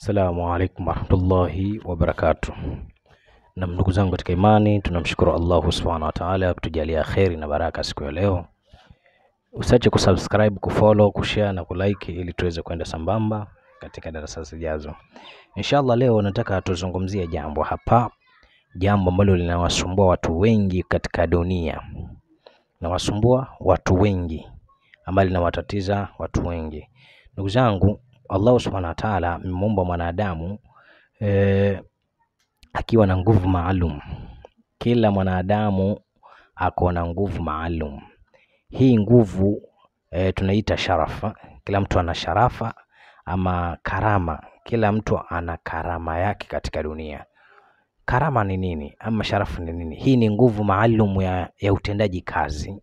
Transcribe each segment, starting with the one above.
Assalamu alaikum warahmatullahi wabarakatuh. Na ndugu zangu katika imani, tunamshukuru Allah subhanahu wa ta'ala kutujalia khairi na baraka siku ya leo. Usiache kusubscribe, kufollow, kushare na kulike ili tuweze kwenda sambamba katika darasa zijazo. Inshallah leo nataka tuzungumzie jambo hapa, jambo ambalo linawasumbua watu wengi katika dunia. Linawasumbua watu wengi, ambalo linawatatiza watu wengi. Ndugu zangu, Allah subhanahu wa ta'ala amemuumba mwanadamu akiwa na nguvu maalum. Kila mwanadamu ako na nguvu maalum. Hii nguvu tunaita sharafa. Kila mtu ana sharafa ama karama. Kila mtu ana karama yake katika dunia. Karama ni nini? Ama sharafu ni nini? Hii ni nguvu maalum ya utendaji kazi.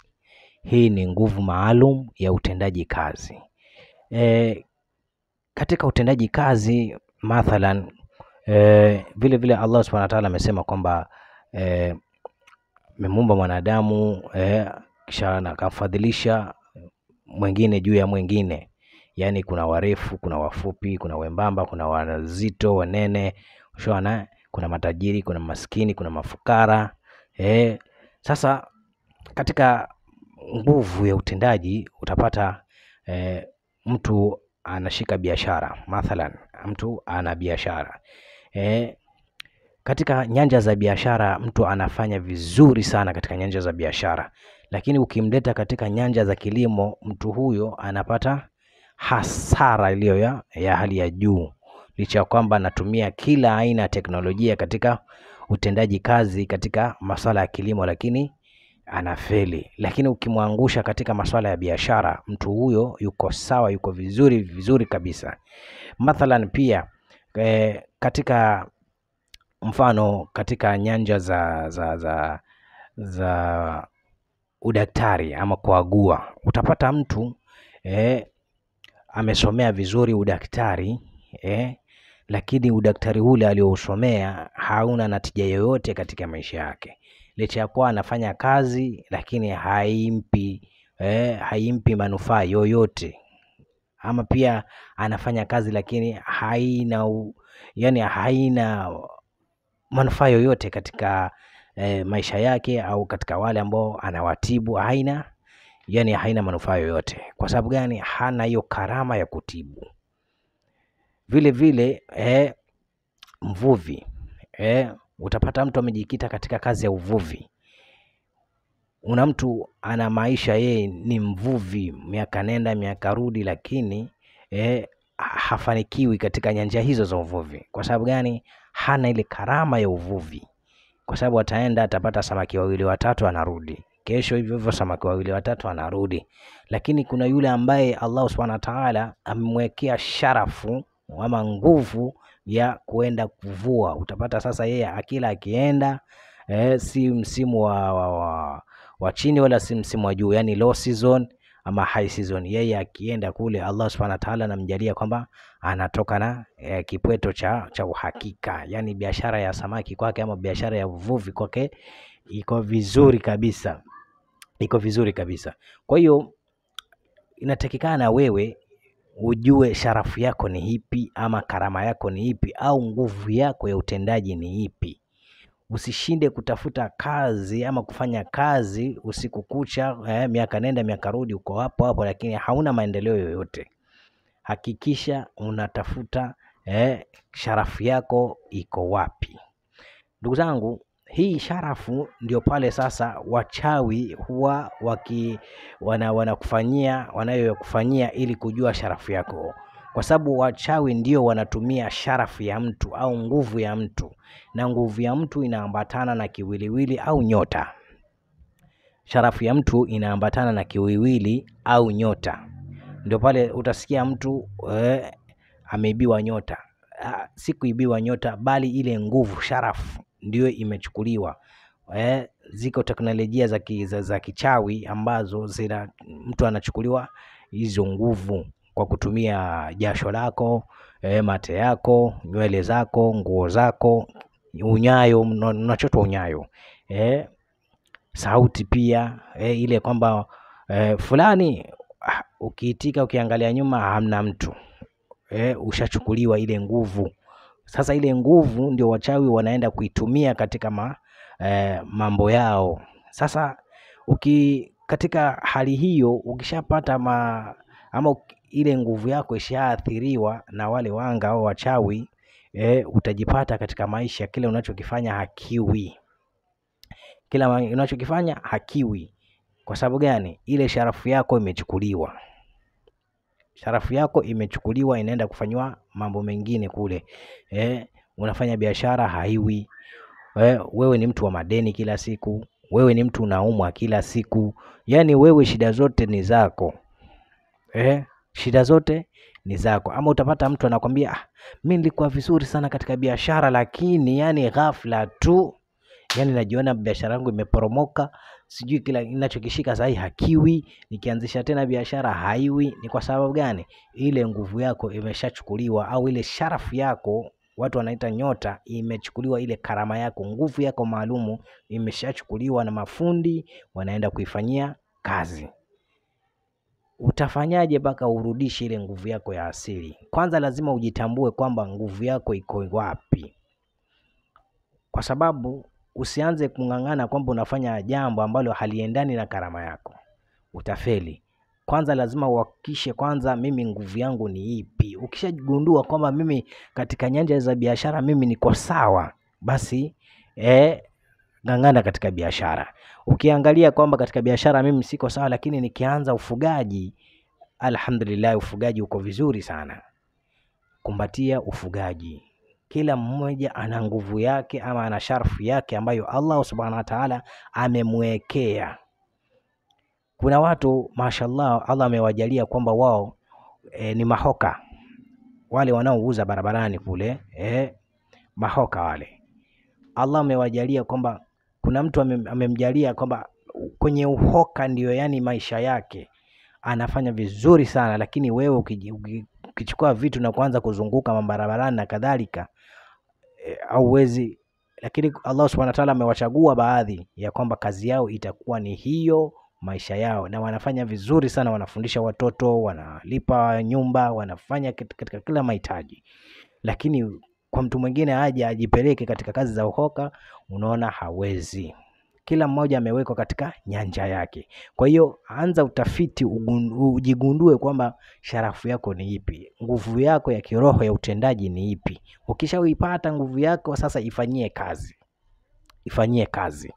Hii ni nguvu maalum ya utendaji kazi. Katika utendaji kazi mathalan, vile vile Allah subhanahu wa ta'ala amesema kwamba amemuumba mwanadamu kisha akamfadhilisha mwingine juu ya mwingine. Yani kuna warefu, kuna wafupi, kuna wembamba, kuna wazito, wanene, ushaona, kuna matajiri, kuna maskini, kuna mafukara. Sasa katika nguvu ya utendaji utapata mtu anashika biashara, mathalan mtu ana biashara. Katika nyanja za biashara mtu anafanya vizuri sana katika nyanja za biashara, lakini ukimleta katika nyanja za kilimo mtu huyo anapata hasara iliyo ya hali ya juu, licha ya kwamba anatumia kila aina ya teknolojia katika utendaji kazi katika masuala ya kilimo, lakini anafeli. Lakini ukimwangusha katika masuala ya biashara mtu huyo yuko sawa, yuko vizuri kabisa. Mathalan pia katika mfano katika nyanja za udaktari ama kuagua, utapata mtu amesomea vizuri udaktari, lakini udaktari ule aliosomea hauna natija yoyote katika maisha yake. Licha ya kuwa anafanya kazi lakini haimpi manufaa yoyote. Ama pia anafanya kazi lakini haina manufaa yoyote katika maisha yake au katika wale ambao anawatibu, haina manufaa yoyote. Kwa sababu gani? Hana hiyo karama ya kutibu. Vile vile mvuvi, utapata mtu amejikita katika kazi ya uvuvi. Una mtu ana maisha, yeye ni mvuvi miaka nenda miaka rudi, lakini hafanikiwi katika nyanja hizo za uvuvi. Kwa sababu gani? Hana ile karama ya uvuvi. Kwa sababu ataenda atapata samaki wawili watatu anarudi, kesho hivyo samaki wawili watatu anarudi. Lakini kuna yule ambaye Allah subhanahu wa ta'ala amemwekea sharafu ama nguvu ya kuenda kuvua. Utapata sasa yeye akienda si msimu wa chini wala si msimu wa juu, yani low season ama high season. Yeye akienda kule Allah subhanahu wa ta'ala anamjalia kwamba anatoka na kipweto cha uhakika. Yani biashara ya samaki kwake ama biashara ya uvuvi kwake iko vizuri kabisa. Kwa hiyo inatakikana wewe ujue sharafu yako ni ipi ama karama yako ni ipi au nguvu yako ya utendaji ni ipi. Usishinde kutafuta kazi ama kufanya kazi usiku kucha, miaka nenda miaka rudi, uko hapo lakini hauna maendeleo yoyote. Hakikisha unatafuta sharafu yako iko wapi. Ndugu zangu, hii sharafu ndio pale sasa wachawi huwa wanayokufanyia ili kujua sharafu yako. Kwa sababu wachawi ndio wanatumia sharafu ya mtu au nguvu ya mtu, na nguvu ya mtu inaambatana na kiwiliwili au nyota. Sharafu ya mtu inaambatana na kiwiliwili au nyota. Ndio pale utasikia mtu ameibiwa nyota. Si kuibiwa nyota, bali ile nguvu sharafu ndio imechukuliwa. Ziko teknolojia za kichawi ambazo mtu anachukuliwa hizo nguvu kwa kutumia jasho lako, mate yako, nywele zako, nguo zako, unyayo, unachotwa unyayo, sauti pia, ile kwamba fulani, ukiitika ukiangalia nyuma hamna mtu, ushachukuliwa ile nguvu. Sasa ile nguvu ndio wachawi wanaenda kuitumia katika mambo yao. Sasa katika hali hiyo ukishapata ama ile nguvu yako ishaathiriwa na wale wanga au wachawi, utajipata katika maisha kile unachokifanya hakiwi. Kila unachokifanya hakiwi. Kwa sababu gani? Ile sharafu yako imechukuliwa. Sharafu yako imechukuliwa, inaenda kufanywa mambo mengine kule. Unafanya biashara haiwi. Wewe ni mtu wa madeni kila siku. Wewe ni mtu unaumwa kila siku. Yani wewe shida zote ni zako. Shida zote ni zako. Ama utapata mtu anakwambia, mimi nilikuwa vizuri sana katika biashara, lakini yani ghafla tu yani najiona biashara yangu imeporomoka, sijui kila ninachokishika sasa hakiwi, nikianzisha tena biashara haiwi. Ni kwa sababu gani? Ile nguvu yako imeshachukuliwa, au ile sharafu yako, watu wanaita nyota, imechukuliwa. Ile karama yako, nguvu yako maalumu imeshachukuliwa na mafundi, wanaenda kuifanyia kazi. Utafanyaje mpaka urudishe ile nguvu yako ya asili? Kwanza lazima ujitambue kwamba nguvu yako iko wapi, kwa sababu usianze kung'ang'ana kwamba unafanya jambo ambalo haliendani na karama yako, utafeli. Kwanza lazima uhakikishe kwanza, mimi nguvu yangu ni ipi. Ukishagundua kwamba mimi katika nyanja za biashara mimi niko sawa, basi ng'ang'ana katika biashara. Ukiangalia kwamba katika biashara mimi siko sawa, lakini nikianza ufugaji, alhamdulillah, ufugaji uko vizuri sana, kumbatia ufugaji. Kila mmoja ana nguvu yake ama ana sharafu yake ambayo Allah subhanahu wa ta'ala amemwekea. Kuna watu mashallah, Allah amewajalia kwamba wao ni mahoka, wale wanaouza barabarani kule, mahoka wale. Allah amewajalia kwamba kuna mtu amemjalia kwamba kwenye uhoka ndio yani maisha yake, anafanya vizuri sana. Lakini wewe ukichukua vitu na kuanza kuzunguka mabarabarani na kadhalika, hauwezi. Lakini Allah subhanahu wa ta'ala amewachagua baadhi ya kwamba kazi yao itakuwa ni hiyo maisha yao, na wanafanya vizuri sana, wanafundisha watoto, wanalipa nyumba, wanafanya katika kila mahitaji. Lakini kwa mtu mwingine aje ajipeleke katika kazi za uhoka, unaona hawezi. Kila mmoja amewekwa katika nyanja yake. Kwa hiyo anza utafiti, ujigundue kwamba sharafu yako ni ipi, nguvu yako ya kiroho ya utendaji ni ipi. Ukishaipata nguvu yako sasa ifanyie kazi. Ifanyie kazi.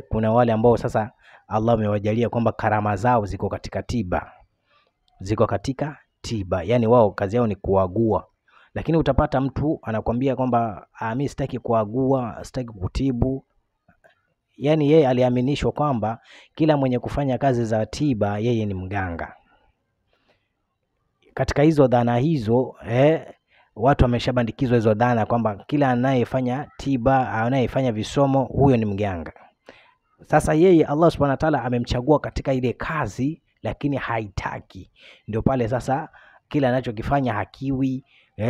Kuna wale ambao sasa Allah amewajalia kwamba karama zao ziko katika tiba. Ziko katika tiba. Yani wao kazi yao ni kuagua. Lakini utapata mtu anakuambia kwamba mimi sitaki kuagua, sitaki kutibu. Yani yeye aliaminishwa kwamba kila mwenye kufanya kazi za tiba yeye ni mganga. Katika hizo dhana hizo, watu wameshabandikizwa hizo dhana kwamba kila anayefanya tiba, anayefanya visomo, huyo ni mganga. Sasa yeye Allah subhanahu wa ta'ala amemchagua katika ile kazi, lakini haitaki. Ndio pale sasa kila anachokifanya hakiwi,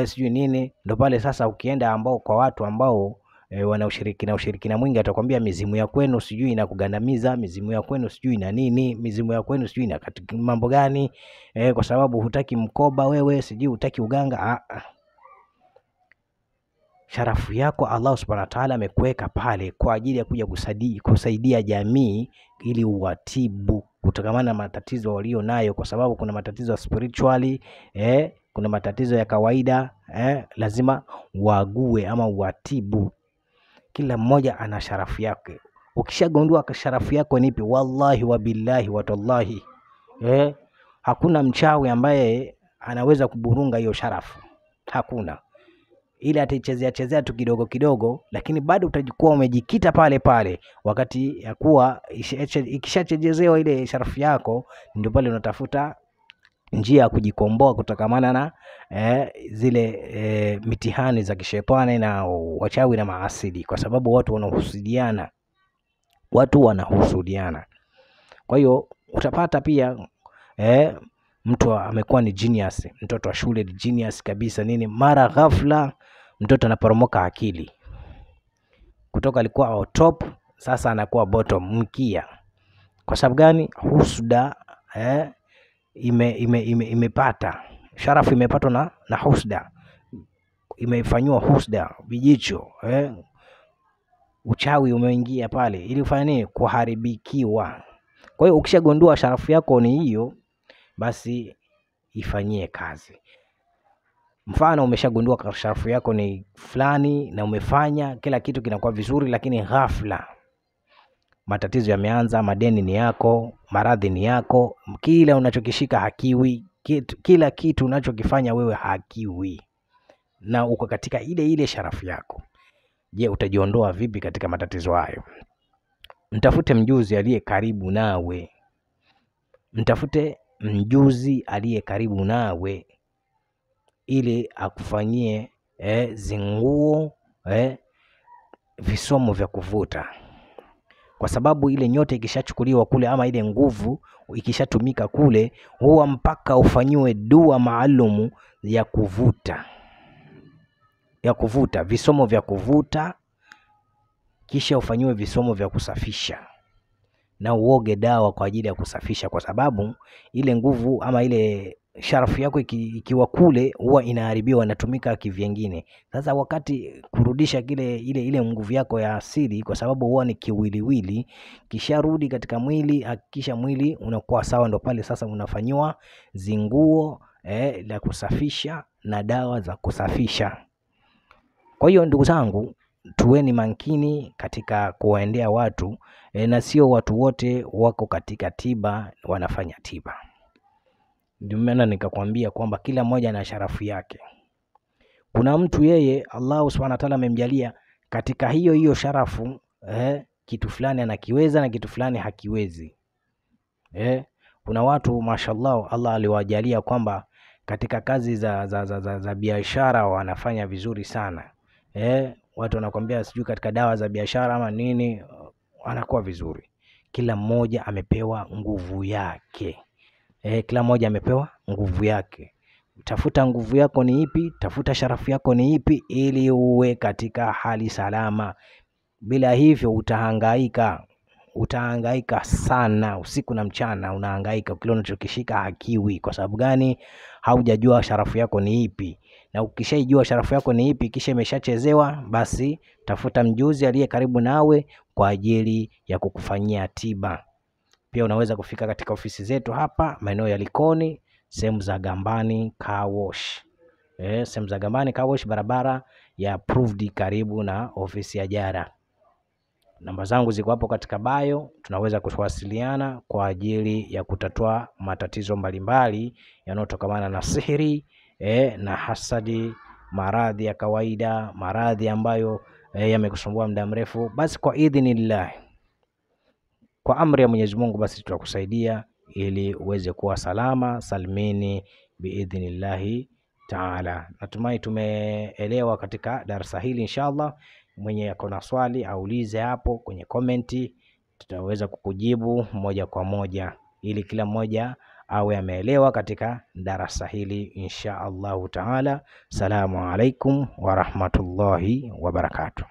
sijui nini. Ndio pale sasa ukienda ambao kwa watu ambao wana ushirikina mwingi, atakwambia mizimu ya kwenu sijui inakugandamiza, mizimu ya kwenu sijui na nini, mizimu ya kwenu sijui na mambo gani, kwa sababu hutaki mkoba wewe, sijui hutaki uganga. Sharafu yako Allah subhanahu wa ta'ala amekuweka pale kwa ajili ya kuja kusaidia jamii ili uwatibu kutokana na matatizo walio nayo, kwa sababu kuna matatizo ya spiritually, kuna matatizo ya kawaida, lazima uague ama uwatibu. Kila mmoja ana sharafu yake. Ukishagundua sharafu yako nipi, wallahi wa billahi wa tallahi, hakuna mchawi ambaye anaweza kuburunga hiyo sharafu. Hakuna. Ile ataichezea tu kidogo kidogo, lakini bado utajikuwa umejikita pale pale. Wakati ya kuwa ikishachezewa ile sharafu yako, ndio pale unatafuta njia ya kujikomboa kutokamana na zile mitihani za kishetani na wachawi na maasidi, kwa sababu watu wanahusudiana. Kwa hiyo utapata pia mtu amekuwa ni genius, mtoto wa shule ni genius kabisa nini, mara ghafla mtoto anaporomoka akili. Kutoka alikuwa top, sasa anakuwa bottom, mkia. Kwa sababu gani? Husuda imepata. sharafu imepatwa na husda, imefanywa husda, vijicho, uchawi umeingia pale, ili ufanye nini? Kuharibikiwa. Kwa hiyo ukishagundua sharafu yako ni hiyo, basi ifanyie kazi. Mfano umeshagundua sharafu yako ni fulani na umefanya kila kitu kinakuwa vizuri, lakini ghafla matatizo yameanza, madeni ni yako, maradhi ni yako, kila unachokishika hakiwi, kila kitu unachokifanya wewe hakiwi, na uko katika ile sharafu yako. Je, utajiondoa vipi katika matatizo hayo? Mtafute mjuzi aliye karibu nawe. Mtafute mjuzi aliye karibu nawe ili akufanyie zinguo, visomo vya kuvuta. Kwa sababu ile nyota ikishachukuliwa kule, ama ile nguvu ikishatumika kule, huwa mpaka ufanyiwe dua maalumu ya kuvuta, visomo vya kuvuta, kisha ufanyiwe visomo vya kusafisha, na uoge dawa kwa ajili ya kusafisha, kwa sababu ile nguvu ama ile sharafu yako ikiwa kule huwa inaharibiwa, inatumika kivyengine. Sasa wakati kurudisha ile nguvu yako ya asili, kwa sababu huwa ni kiwiliwili, kisharudi katika mwili, hakikisha mwili unakuwa sawa, ndo pale sasa unafanywa zinguo la kusafisha na dawa za kusafisha. Kwa hiyo ndugu zangu, tuweni makini katika kuwaendea watu, na sio watu wote wako katika tiba wanafanya tiba. Ndio maana nikakwambia kwamba kila mmoja ana sharafu yake. Kuna mtu yeye Allah Subhanahu wa Ta'ala amemjalia katika hiyo sharafu, kitu fulani anakiweza na kitu fulani hakiwezi. Kuna watu mashallah Allah aliwajalia kwamba katika kazi za biashara wanafanya vizuri sana. Watu wanakuambia sijui katika dawa za biashara ama nini, wanakuwa vizuri. Kila mmoja amepewa nguvu yake. Kila mmoja amepewa nguvu yake. Tafuta nguvu yako ni ipi, tafuta sharafu yako ni ipi, ili uwe katika hali salama. Bila hivyo utahangaika sana, usiku na mchana unahangaika, kile unachokishika hakiwi. Kwa sababu gani? Haujajua sharafu yako ni ipi. Na ukishaijua sharafu yako ni ipi, kisha imeshachezewa, basi tafuta mjuzi aliye karibu nawe kwa ajili ya kukufanyia tiba. Pia unaweza kufika katika ofisi zetu hapa maeneo ya Likoni, sehemu za Gambani Car Wash. Sehemu za Gambani Car Wash, barabara ya Approved, karibu na ofisi ya Jara. Namba zangu ziko hapo katika bio, tunaweza kuwasiliana kwa ajili ya kutatua matatizo mbalimbali yanayotokana na sihiri, na hasadi, maradhi ya kawaida, maradhi ambayo yamekusumbua muda mrefu. Basi kwa idhnillah, kwa amri ya Mwenyezi Mungu, basi tutakusaidia ili uweze kuwa salama salimini biidhnillahi taala. Natumai tumeelewa katika darasa hili inshallah. Mwenye yako na swali aulize hapo kwenye komenti, tutaweza kukujibu moja kwa moja, ili kila mmoja awe ameelewa katika darasa hili insha Allahu taala. Salamu alaikum wa rahmatullahi wa barakatuh.